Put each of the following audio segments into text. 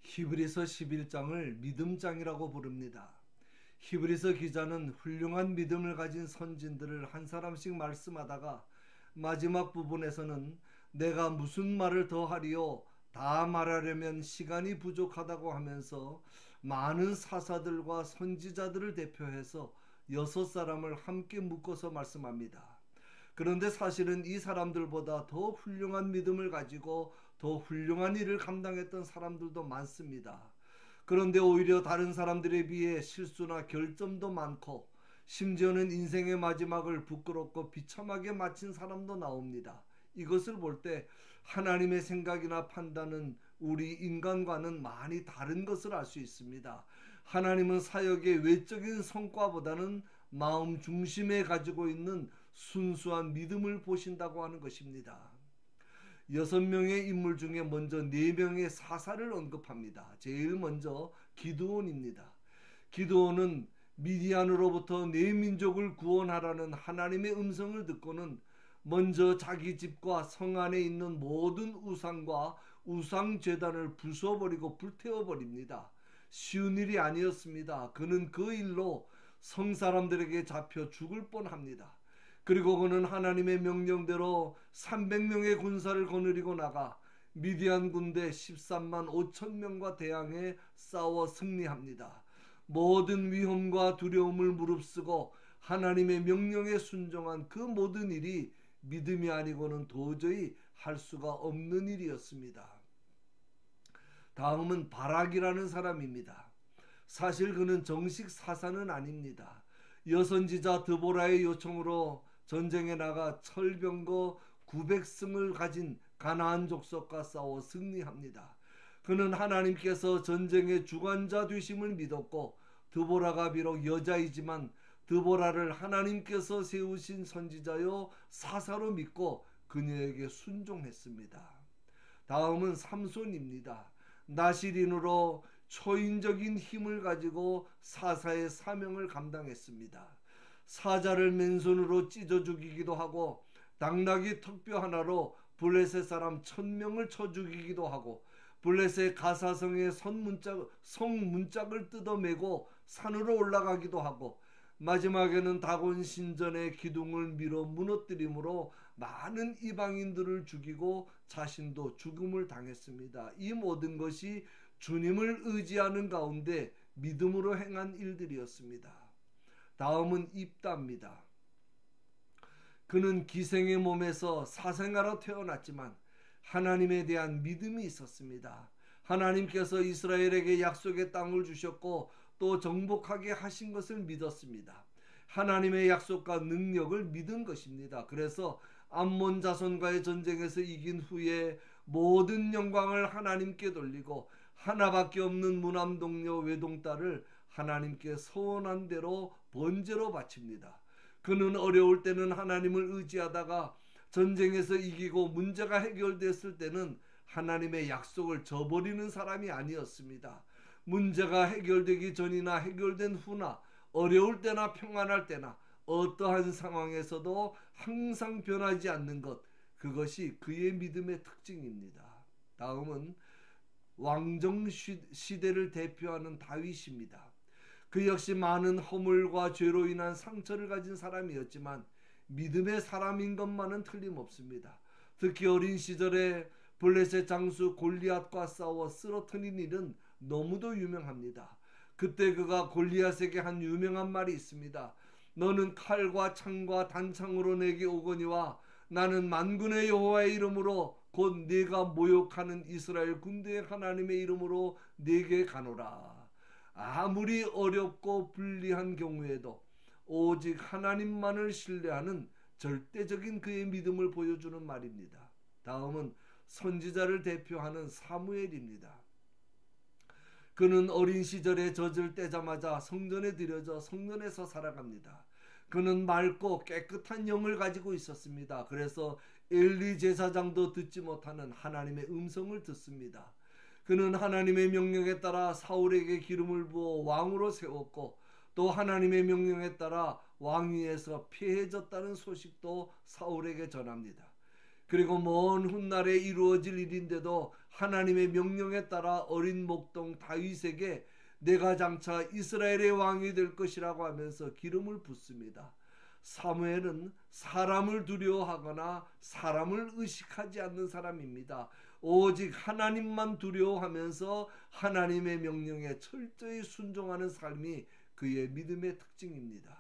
히브리서 11장을 믿음장이라고 부릅니다. 히브리서 기자는 훌륭한 믿음을 가진 선진들을 한 사람씩 말씀하다가 마지막 부분에서는 내가 무슨 말을 더 하리요? 다 말하려면 시간이 부족하다고 하면서 많은 사사들과 선지자들을 대표해서 6사람을 함께 묶어서 말씀합니다. 그런데 사실은 이 사람들보다 더 훌륭한 믿음을 가지고 더 훌륭한 일을 감당했던 사람들도 많습니다. 그런데 오히려 다른 사람들에 비해 실수나 결점도 많고 심지어는 인생의 마지막을 부끄럽고 비참하게 마친 사람도 나옵니다. 이것을 볼 때 하나님의 생각이나 판단은 우리 인간과는 많이 다른 것을 알 수 있습니다. 하나님은 사역의 외적인 성과보다는 마음 중심에 가지고 있는 순수한 믿음을 보신다고 하는 것입니다. 6명의 인물 중에 먼저 4명의 사사를 언급합니다. 제일 먼저 기드온입니다. 기드온은 미디안으로부터 내 민족을 구원하라는 하나님의 음성을 듣고는 먼저 자기 집과 성 안에 있는 모든 우상과 우상제단을 부숴버리고 불태워버립니다. 쉬운 일이 아니었습니다. 그는 그 일로 성사람들에게 잡혀 죽을 뻔합니다. 그리고 그는 하나님의 명령대로 300명의 군사를 거느리고 나가 미디안 군대 13만 5천 명과 대항해 싸워 승리합니다. 모든 위험과 두려움을 무릅쓰고 하나님의 명령에 순종한 그 모든 일이 믿음이 아니고는 도저히 할 수가 없는 일이었습니다. 다음은 바락이라는 사람입니다. 사실 그는 정식 사사는 아닙니다. 여선지자 드보라의 요청으로 전쟁에 나가 철병거 900승을 가진 가나안 족속과 싸워 승리합니다. 그는 하나님께서 전쟁의 주관자 되심을 믿었고 드보라가 비록 여자이지만 드보라를 하나님께서 세우신 선지자요 사사로 믿고 그녀에게 순종했습니다. 다음은 삼손입니다. 나시린으로 초인적인 힘을 가지고 사사의 사명을 감당했습니다. 사자를 맨손으로 찢어 죽이기도 하고 당나귀 턱뼈 하나로 블레셋 사람 1000명을 쳐 죽이기도 하고 블레셋 가사성의 성문짝을 뜯어매고 산으로 올라가기도 하고 마지막에는 다곤 신전의 기둥을 밀어 무너뜨림으로 많은 이방인들을 죽이고 자신도 죽음을 당했습니다. 이 모든 것이 주님을 의지하는 가운데 믿음으로 행한 일들이었습니다. 다음은 입다입니다. 그는 기생의 몸에서 사생아로 태어났지만 하나님에 대한 믿음이 있었습니다. 하나님께서 이스라엘에게 약속의 땅을 주셨고 또 정복하게 하신 것을 믿었습니다. 하나님의 약속과 능력을 믿은 것입니다. 그래서 암몬 자손과의 전쟁에서 이긴 후에 모든 영광을 하나님께 돌리고 하나밖에 없는 무남동녀 외동딸을 하나님께 서원한 대로 번제로 바칩니다. 그는 어려울 때는 하나님을 의지하다가 전쟁에서 이기고 문제가 해결됐을 때는 하나님의 약속을 저버리는 사람이 아니었습니다. 문제가 해결되기 전이나 해결된 후나 어려울 때나 평안할 때나 어떠한 상황에서도 항상 변하지 않는 것, 그것이 그의 믿음의 특징입니다. 다음은 왕정 시대를 대표하는 다윗입니다. 그 역시 많은 허물과 죄로 인한 상처를 가진 사람이었지만 믿음의 사람인 것만은 틀림없습니다. 특히 어린 시절에 블레셋 장수 골리앗과 싸워 쓰러뜨린 일은 너무도 유명합니다. 그때 그가 골리앗에게 한 유명한 말이 있습니다. 너는 칼과 창과 단창으로 내게 오거니와 나는 만군의 여호와의 이름으로 곧 네가 모욕하는 이스라엘 군대의 하나님의 이름으로 네게 가노라. 아무리 어렵고 불리한 경우에도 오직 하나님만을 신뢰하는 절대적인 그의 믿음을 보여주는 말입니다. 다음은 선지자를 대표하는 사무엘입니다. 그는 어린 시절에 젖을 떼자마자 성전에 들여져 성전에서 살아갑니다. 그는 맑고 깨끗한 영을 가지고 있었습니다. 그래서 엘리 제사장도 듣지 못하는 하나님의 음성을 듣습니다. 그는 하나님의 명령에 따라 사울에게 기름을 부어 왕으로 세웠고 또 하나님의 명령에 따라 왕위에서 피해졌다는 소식도 사울에게 전합니다. 그리고 먼 훗날에 이루어질 일인데도 하나님의 명령에 따라 어린 목동 다윗에게 내가 장차 이스라엘의 왕이 될 것이라고 하면서 기름을 붓습니다. 사무엘은 사람을 두려워하거나 사람을 의식하지 않는 사람입니다. 오직 하나님만 두려워하면서 하나님의 명령에 철저히 순종하는 삶이 그의 믿음의 특징입니다.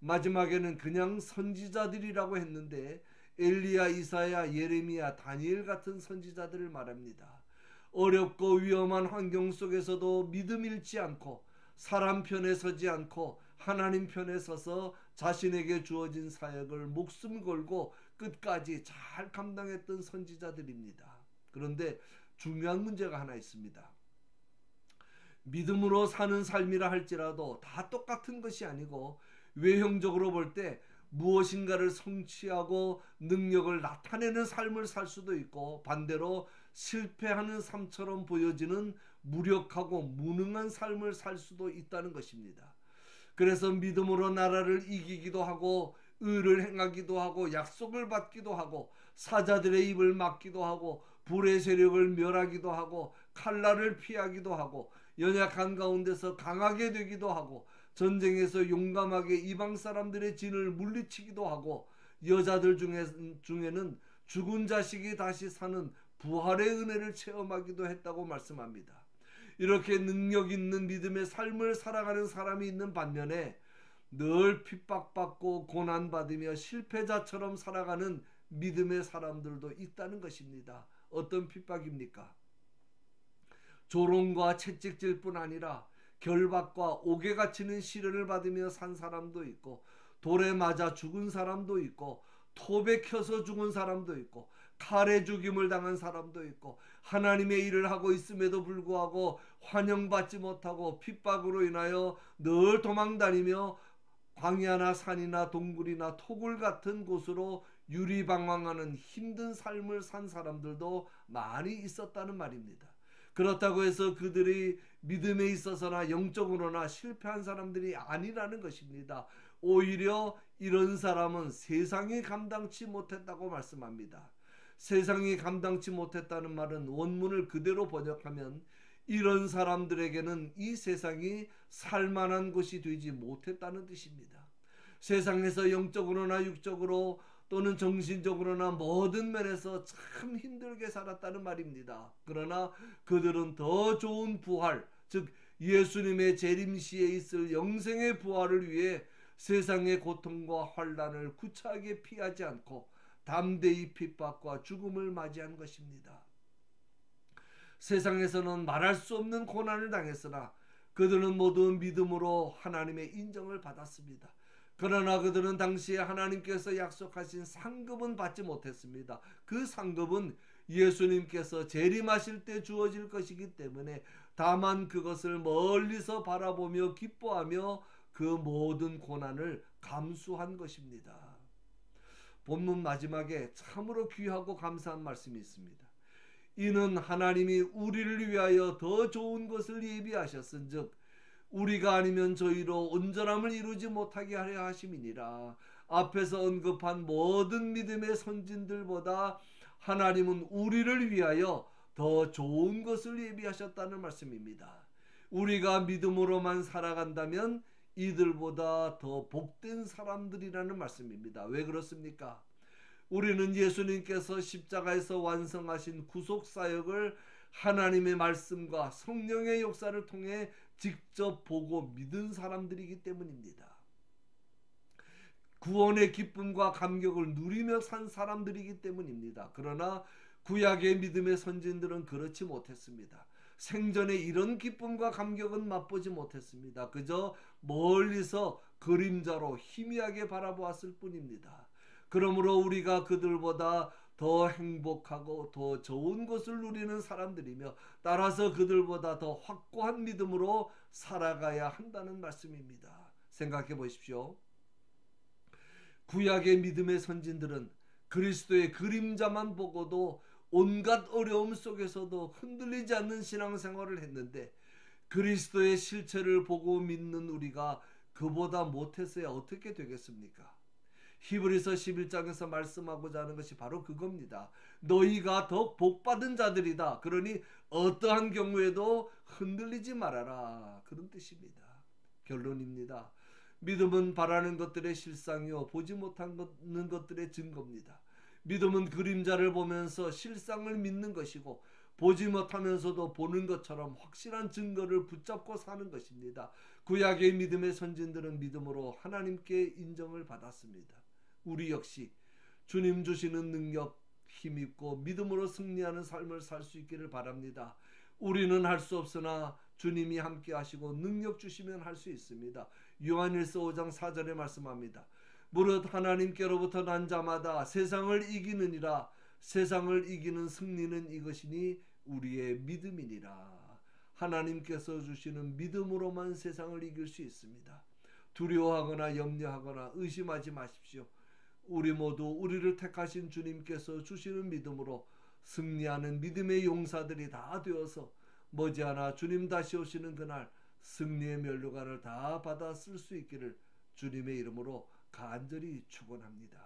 마지막에는 그냥 선지자들이라고 했는데 엘리야, 이사야, 예레미야, 다니엘 같은 선지자들을 말합니다. 어렵고 위험한 환경 속에서도 믿음 잃지 않고 사람 편에 서지 않고 하나님 편에 서서 자신에게 주어진 사역을 목숨 걸고 끝까지 잘 감당했던 선지자들입니다. 그런데 중요한 문제가 하나 있습니다. 믿음으로 사는 삶이라 할지라도 다 똑같은 것이 아니고 외형적으로 볼 때 무엇인가를 성취하고 능력을 나타내는 삶을 살 수도 있고 반대로 실패하는 삶처럼 보여지는 무력하고 무능한 삶을 살 수도 있다는 것입니다. 그래서 믿음으로 나라를 이기기도 하고 의를 행하기도 하고 약속을 받기도 하고 사자들의 입을 막기도 하고 불의 세력을 멸하기도 하고 칼날을 피하기도 하고 연약한 가운데서 강하게 되기도 하고 전쟁에서 용감하게 이방 사람들의 진을 물리치기도 하고 여자들 중에는 죽은 자식이 다시 사는 부활의 은혜를 체험하기도 했다고 말씀합니다. 이렇게 능력 있는 믿음의 삶을 살아가는 사람이 있는 반면에 늘 핍박받고 고난받으며 실패자처럼 살아가는 믿음의 사람들도 있다는 것입니다. 어떤 핍박입니까? 조롱과 채찍질 뿐 아니라 결박과 옥에 갇히는 시련을 받으며 산 사람도 있고 돌에 맞아 죽은 사람도 있고 톱에 켜서 죽은 사람도 있고 칼에 죽임을 당한 사람도 있고 하나님의 일을 하고 있음에도 불구하고 환영받지 못하고 핍박으로 인하여 늘 도망다니며 광야나 산이나 동굴이나 토굴 같은 곳으로 유리방황하는 힘든 삶을 산 사람들도 많이 있었다는 말입니다. 그렇다고 해서 그들이 믿음에 있어서나 영적으로나 실패한 사람들이 아니라는 것입니다. 오히려 이런 사람은 세상이 감당치 못했다고 말씀합니다. 세상이 감당치 못했다는 말은 원문을 그대로 번역하면 이런 사람들에게는 이 세상이 살만한 곳이 되지 못했다는 뜻입니다. 세상에서 영적으로나 육적으로 또는 정신적으로나 모든 면에서 참 힘들게 살았다는 말입니다. 그러나 그들은 더 좋은 부활, 즉 예수님의 재림시에 있을 영생의 부활을 위해 세상의 고통과 환난을 구차하게 피하지 않고 담대히 핍박과 죽음을 맞이한 것입니다. 세상에서는 말할 수 없는 고난을 당했으나 그들은 모두 믿음으로 하나님의 인정을 받았습니다. 그러나 그들은 당시에 하나님께서 약속하신 상급은 받지 못했습니다. 그 상급은 예수님께서 재림하실 때 주어질 것이기 때문에 다만 그것을 멀리서 바라보며 기뻐하며 그 모든 고난을 감수한 것입니다. 본문 마지막에 참으로 귀하고 감사한 말씀이 있습니다. 이는 하나님이 우리를 위하여 더 좋은 것을 예비하셨은즉 우리가 아니면 저희로 온전함을 이루지 못하게 하려 하심이니라. 앞에서 언급한 모든 믿음의 선진들보다 하나님은 우리를 위하여 더 좋은 것을 예비하셨다는 말씀입니다. 우리가 믿음으로만 살아간다면 이들보다 더 복된 사람들이라는 말씀입니다. 왜 그렇습니까? 우리는 예수님께서 십자가에서 완성하신 구속사역을 하나님의 말씀과 성령의 역사를 통해 직접 보고 믿은 사람들이기 때문입니다. 구원의 기쁨과 감격을 누리며 산 사람들이기 때문입니다. 그러나 구약의 믿음의 선진들은 그렇지 못했습니다. 생전에 이런 기쁨과 감격은 맛보지 못했습니다. 그저 멀리서 그림자로 희미하게 바라보았을 뿐입니다. 그러므로 우리가 그들보다 더 행복하고 더 좋은 것을 누리는 사람들이며 따라서 그들보다 더 확고한 믿음으로 살아가야 한다는 말씀입니다. 생각해 보십시오. 구약의 믿음의 선진들은 그리스도의 그림자만 보고도 온갖 어려움 속에서도 흔들리지 않는 신앙생활을 했는데 그리스도의 실체를 보고 믿는 우리가 그보다 못했어야 어떻게 되겠습니까? 히브리서 11장에서 말씀하고자 하는 것이 바로 그겁니다. 너희가 더 복받은 자들이다. 그러니 어떠한 경우에도 흔들리지 말아라. 그런 뜻입니다. 결론입니다. 믿음은 바라는 것들의 실상이요 보지 못하는 것들의 증거입니다. 믿음은 그림자를 보면서 실상을 믿는 것이고 보지 못하면서도 보는 것처럼 확실한 증거를 붙잡고 사는 것입니다. 구약의 믿음의 선진들은 믿음으로 하나님께 인정을 받았습니다. 우리 역시 주님 주시는 능력 힘입고 믿음으로 승리하는 삶을 살 수 있기를 바랍니다. 우리는 할 수 없으나 주님이 함께 하시고 능력 주시면 할 수 있습니다. 요한일서 5장 4절에 말씀합니다. 무릇 하나님께로부터 난 자마다 세상을 이기느니라. 세상을 이기는 승리는 이것이니 우리의 믿음이니라. 하나님께서 주시는 믿음으로만 세상을 이길 수 있습니다. 두려워하거나 염려하거나 의심하지 마십시오. 우리 모두 우리를 택하신 주님께서 주시는 믿음으로 승리하는 믿음의 용사들이 다 되어서 머지않아 주님 다시 오시는 그날 승리의 면류관을 다 받아 쓸 수 있기를 주님의 이름으로 간절히 축원합니다.